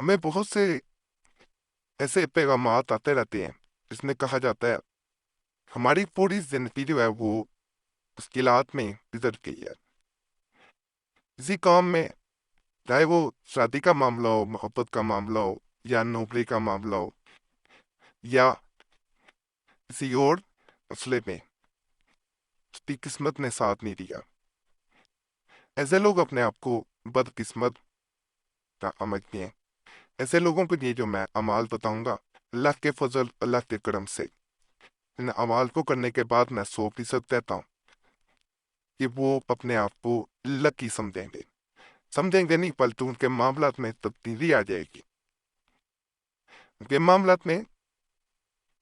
हमें बहुत से ऐसे पैगामात आते रहते हैं जिसमें कहा जाता है हमारी पूरी जिंदगी जो है वो मुश्किलात में गुजर गई है। किसी काम में, चाहे वो शादी का मामला हो, मोहब्बत का मामला हो, या नौकरी का मामला हो, या किसी और मसले में उसकी किस्मत ने साथ नहीं दिया, ऐसे लोग अपने आप को बदकिस्मत समझते हैं। ऐसे लोगों के लिए जो मैं अमाल बताऊंगा, अल्लाह के फजल, अल्लाह के करम से इन अमाल को करने के बाद मैं 100% कहता हूँ कि वो अपने आप को लकी समझेंगे। समझेंगे नहीं, बल्कि उनके मामलात में तब्दीली आ जाएगी। उनके मामलात में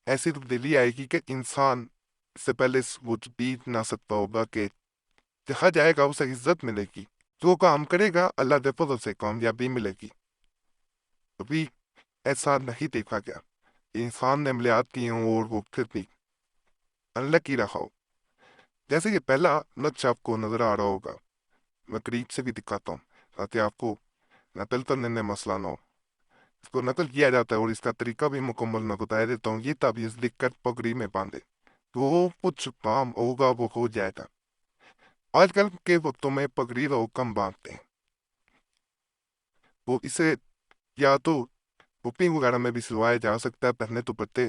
ऐसी तब्दीली आएगी कि इंसान से पहले वो जीत ना सकता होगा कि देखा जाएगा, उसे इज्जत मिलेगी। जो काम करेगा अल्लाह के फजल से कामयाबी मिलेगी। कभी ऐसा नहीं देखा गया इंसान ने अमलियात किए हों और वो फिर भी अनलकी रहा हो। जैसे कि पहला नक्श आपको नजर आ रहा होगा, मैं करीब से भी दिखाता हूँ ताकि आपको नकल करने में मसला ना हो। इसको नकल किया जाता है और इसका तरीका भी मुकम्मल मैं बता देता हूँ। ये ताबीज लिख कर पगड़ी में बांधे तो कुछ काम होगा वो हो जाएगा। आजकल के वक्तों में पगड़ी लोग कम बांधते हैं, वो इसे या तो टोपी वगैरह में भी सिलवाया जा सकता है, पहने दुपट्टे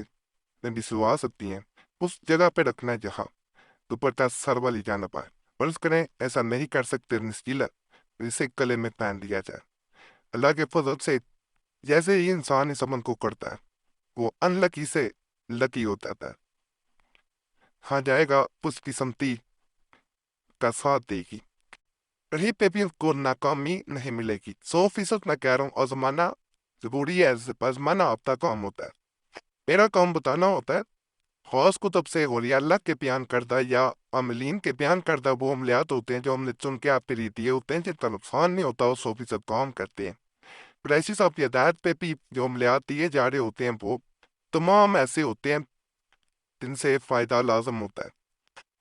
में भी सिलवा सकती हैं। उस जगह पे रखना है जहाँ दुपट्टा सर वाली जाना पाए। फर्ज करें ऐसा नहीं कर सकते निस्किला, इसे गले में पहन दिया जाए। अल्लाह के फजल से जैसे ही इंसान इस अमल को करता है वो अनलकी से लकी हो जाता है। हाँ जाएगा उसकी संगति का साथ देगी, कहीं पे भी उसको नाकामी नहीं मिलेगी। 100% मैं कह रहा हूँ आजमाना जरूरी है, आजमाना आपका काम होता है, मेरा काम बताना होता है। खास कुतब से और अल्लाह के बयान करदा या अमलीन के बयान करदा वो अमलियात होते हैं जो हमने चुन के आप पे दिए होते हैं, जिनका नुकसान नहीं होता, वो 100% काम करते हैं। कुरैशी साहब की हिदायत पे भी जो अमलियात दिए जा रहे होते हैं वो तमाम ऐसे होते हैं जिनसे फ़ायदा लाजम होता है।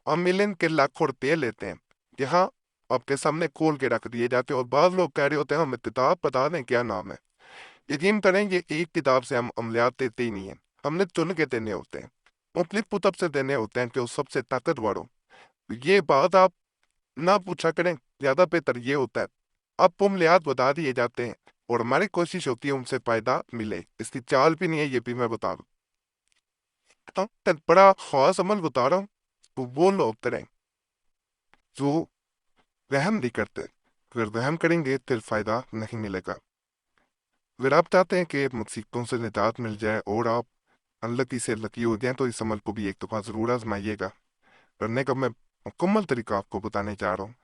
अमलिन के लाखों रुपये लेते हैं, यहाँ आपके सामने खोल के रख दिए जाते हैं और बाद लोग कह रहे होते हैं हमें किताब बता दें क्या नाम है। यकीन करें ये एक किताब से हम अमलियात देते ही नहीं है, हमने चुन के देने होते हैं, मुख्तलिफ कुतब से देने होते हैं कि वो सबसे ताकतवर हो। ये बात आप ना पूछा करें, ज्यादा बेहतर ये होता है आप अमलियात बता दिए जाते हैं और हमारी कोशिश होती है उनसे फायदा मिले। इसकी चाल भी नहीं है, ये भी मैं बता दूं। तो बड़ा खास अमल बता रहा हूँ, तो वो लोग करें जो वहम नहीं करते। अगर वहम करेंगे तो फायदा नहीं मिलेगा। अगर आप चाहते हैं कि मुसीबतों से निजात मिल जाए और आप अनलकी से लकी हो जाए तो इस अमल को भी एक दफा जरूर आजमाइएगा। करने का मैं मुकम्मल तरीका आपको बताने जा रहा हूँ।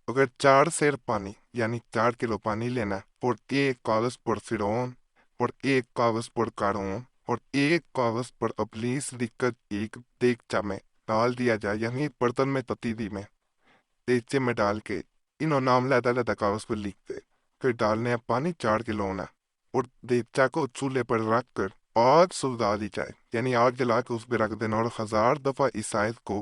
अगर 4 सेर पानी यानी 4 किलो पानी लेना है और एक कागज पर फिरौन और एक कागज पर कारून और एक कागज पर अबलीस लिखकर एक देगचा में डाल दिया जाए, यानी बर्तन में पतीली में देगचे में डाल के इन्हों नाम लहदा लहदा कागज पर लिख दे। फिर डालने हैं पानी 4 किलो होना और देगचा को चूल्हे पर रख कर आग सुलगा दी जाए, यानी आग जला के उस पर रख देना और 1000 दफा इस आयत को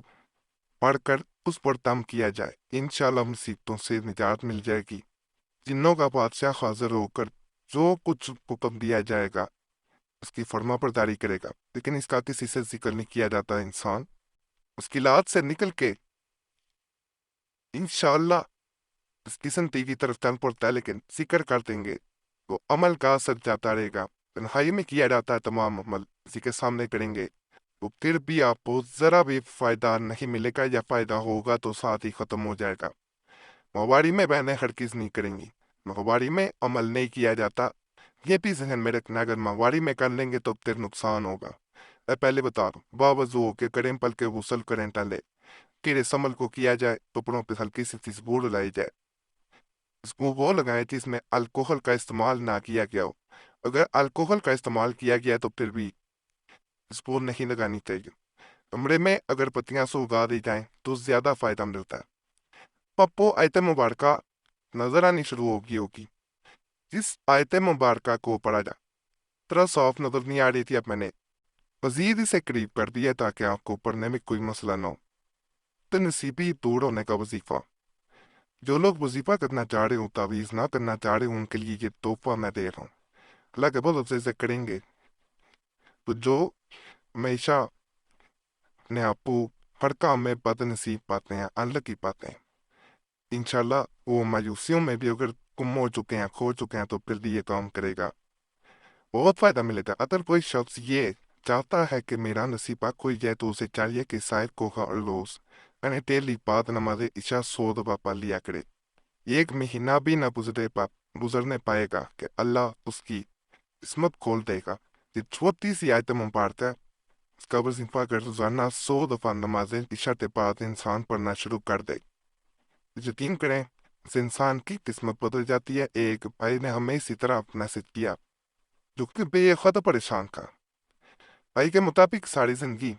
पढ़कर उस पर दम किया जाए। इंशाल्लाह मुसीबतों से निजात मिल जाएगी। जिन्नों का बादशाह हाजिर होकर जो कुछ हुक्म दिया जाएगा उसकी फर्मा बरदारी करेगा, लेकिन इसका किसी से जिक्र नहीं किया जाता। इंसान मुश्किलात से निकल के इंशाल्लाह इसकी संती की तरफ चल पड़ता है, लेकिन जिक्र कर देंगे वो अमल का असर जाता रहेगा। तन्हाई में किया जाता है तमाम अमल, किसी के सामने करेंगे तो फिर भी आपको जरा भी फायदा नहीं मिलेगा, या फायदा होगा तो साथ ही खत्म हो जाएगा। माहवारी में बहनें हरगिज नहीं करेंगी, माहवारी में अमल नहीं किया जाता। ये भी जहन में रखना, अगर माहवारी में कर लेंगे तो फिर नुकसान होगा। मैं पहले बता दूं, बावजू हो के करें पल के गुसल करें टले, फिर इस अमल को किया जाए कपड़ों पर हल्की सी खुशबू लगाई जाए। इसको वो लगाए जिसमें अल्कोहल का इस्तेमाल ना किया गया हो। अगर अल्कोहल का इस्तेमाल किया गया तो फिर भी इसको नहीं लगानी चाहिए। कमरे में अगर पत्तियां सुलगा दी जाएं तो ज्यादा फायदा मिलता है। पप्पो आयत मुबारक नजर आनी शुरू होगी। जिस आयत मुबारक को पढ़ा जा तरह साफ नजर नहीं आ रही थी, अब मैंने मजीद इसे करीब कर दिया ताकि आपको पढ़ने में कोई मसला ना हो। तो नसीबी दूर होने का वजीफा جو لوگ وظیفہ کرنا چاہ رہے ہوں، تعویذ نہ کرنا چاہ رہے ہوں، ان کے لیے یہ تحفہ میں دے رہا ہوں۔ اللہ کے بہت سے کریں گے تو جو ہمیشہ اپنے آپ کو ہر کام میں بد نصیب پاتے ہیں، انلکی پاتے ہیں، انشاءاللہ وہ مایوسیوں میں بھی اگر گم ہو چکے ہیں، کھو چکے ہیں، تو پھر بھی یہ کام کرے گا، بہت فائدہ ملے گا۔ اگر کوئی شخص یہ چاہتا ہے کہ میرا نصیبہ کوئی جائے تو اسے چاہیے کہ سائر کو روز یعنی ڈیلی بعد نماز عشاء 100 دفعہ پڑھ لیا کرے۔ ایک مہینہ بھی نہ گزرنے پائے گا کہ اللہ اس کی قسمت کھول دے گا۔ یہ چھوٹی سی آیتم ہم پڑھتے ہیں، اس کا وظیفہ اگر روزانہ 100 دفعہ نماز عشاء کے بعد انسان پڑھنا شروع کر دے، یقین کریں اس انسان کی قسمت بدل جاتی ہے۔ ایک بھائی نے ہمیں اسی طرح میسج کیا جو کہ بے خود پریشان تھا۔ بھائی کے مطابق ساری زندگی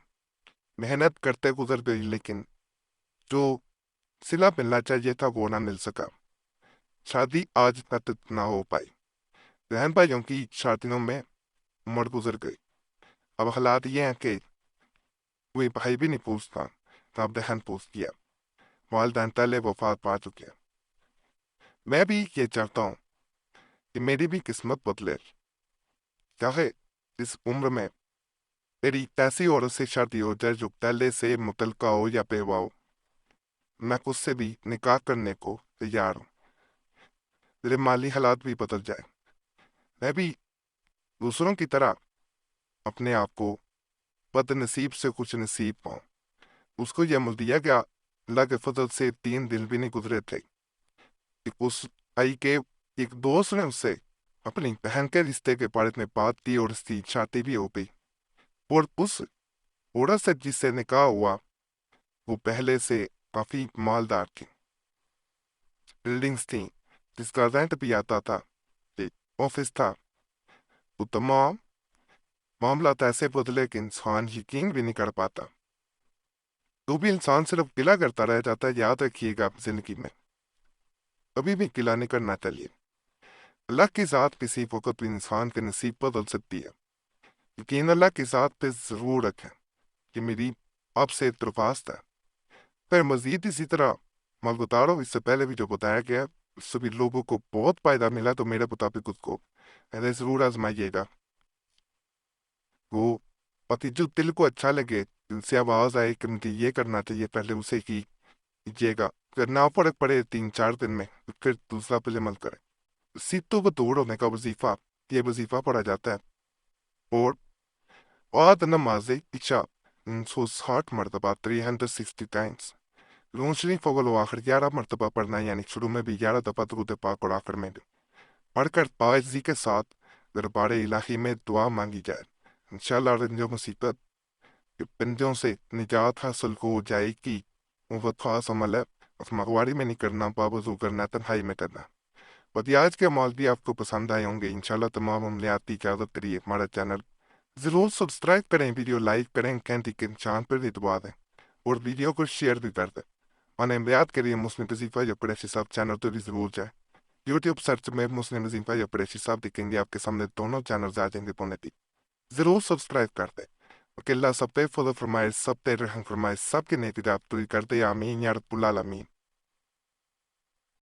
محنت کرتے گزر گئی، لیکن جو صلہ ملنا چاہیے تھا وہ نہ مل سکا، شادی آج تک نہ ہو پائی، بہن بھائیوں کی شادیوں میں عمر گزر گئی۔ اب حالات یہ ہیں کہ کوئی بھائی بھی نہیں پوچھتا، تب بہن پوچھ گیا، والدین پہلے وفات پا چکے ہیں۔ میں بھی یہ چاہتا ہوں کہ میری بھی قسمت بدلے، چاہے اس عمر میں میری ایسی عورت سے شادی ہو جائے جو پہلے سے متعلقہ ہو یا بیوہ ہو، میں اس سے بھی نکاح کرنے کو تیار ہوں، میرے مالی حالات بھی بدل جائے، میں بھی دوسروں کی طرح اپنے آپ کو بد نصیب سے کچھ نصیب پاؤں۔ اس کو یہ عمل دیا گیا، اللہ کے فضل سے 3 دن بھی نہیں گزرے تھے کہ اس آئی کے ایک دوست نے اس سے اپنی بہن کے رشتے کے بارے میں بات کی اور اس کی شادی بھی ہو گئی، اور اس عورت سے جس سے نکاح ہوا وہ پہلے سے کافی مالدار تھی، بلڈنگز تھیں، جس کا رینٹ بھی آتا تھا، ایک آفس تھا۔ وہ تمام معاملات ایسے بدلے کہ انسان یقین بھی نہیں کر پاتا۔ تو بھی انسان صرف گلہ کرتا رہ جاتا ہے۔ یاد رکھیے گا زندگی میں کبھی بھی گلہ نہیں کرنا چاہیے۔ اللہ کی ذات کسی وقت بھی انسان کے نصیب بدل سکتی ہے، یقین اللہ کی ذات پہ ضرور رکھیں کہ میری آپ سے درخواست ہے۔ پھر مزید اسی طرح میں بتا رہا ہوں، اس سے پہلے بھی جو بتایا گیا اس سے بھی لوگوں کو بہت فائدہ ملا، تو میرے مطابق اس کو پہلے ضرور آزمائیے گا۔ وہ پتی جو دل کو اچھا لگے، دل سے آواز آئے کہ مجھے یہ کرنا چاہیے، پہلے اسے کیجیے گا۔ اگر نہ فرق پڑے 3-4 دن میں پھر دوسرا پہ عمل کریں۔ سیتوں کو دور ہونے کا وظیفہ، یہ وظیفہ پڑھا جاتا ہے، اور بعد نماز عشاء 160 مرتبہ 360 ٹائمز درود شریف اول و آخر 11 مرتبہ پڑھنا، یعنی شروع میں بھی 11 دفعہ درود پاک اور آخر میں بھی، پڑھ کر پائزی کے ساتھ دربار الہی میں دعا مانگی جائے، انشاءاللہ رنج و مصیبت کے بندوں سے نجات حاصل ہو جائے گی۔ وہ خاص عمل ہے، اس مغواری میں نہیں کرنا، باوضو کرنا، تنہائی میں کرنا۔ آج کے عمال بھی آپ کو پسند آئے ہوں گے، انشاءاللہ تمام عملیات کی اجازت کریے ہمارا چینل ضرور سبسکرائب کریں، ویڈیو لائک کریں، گھنٹی کے نشان پر بھی دبا دیں، اور ویڈیو کو شیئر بھی کر دیں۔ عملیات کے لیے مسلم وظیفہ یا قریشی صاحب چینل تو بھی ضرور جائیں۔ یوٹیوب سرچ میں مسلم وظیفہ یا قریشی صاحب دکھیں گے، آپ کے سامنے دونوں چینلز آ جائیں گے، ضرور سبسکرائب کر دیں، کہ اللہ سب پہ فضل فرمائے، سب پہ رحم فرمائے، سب کے نیک رات پوری کر دے، آمین یا رب العالمین۔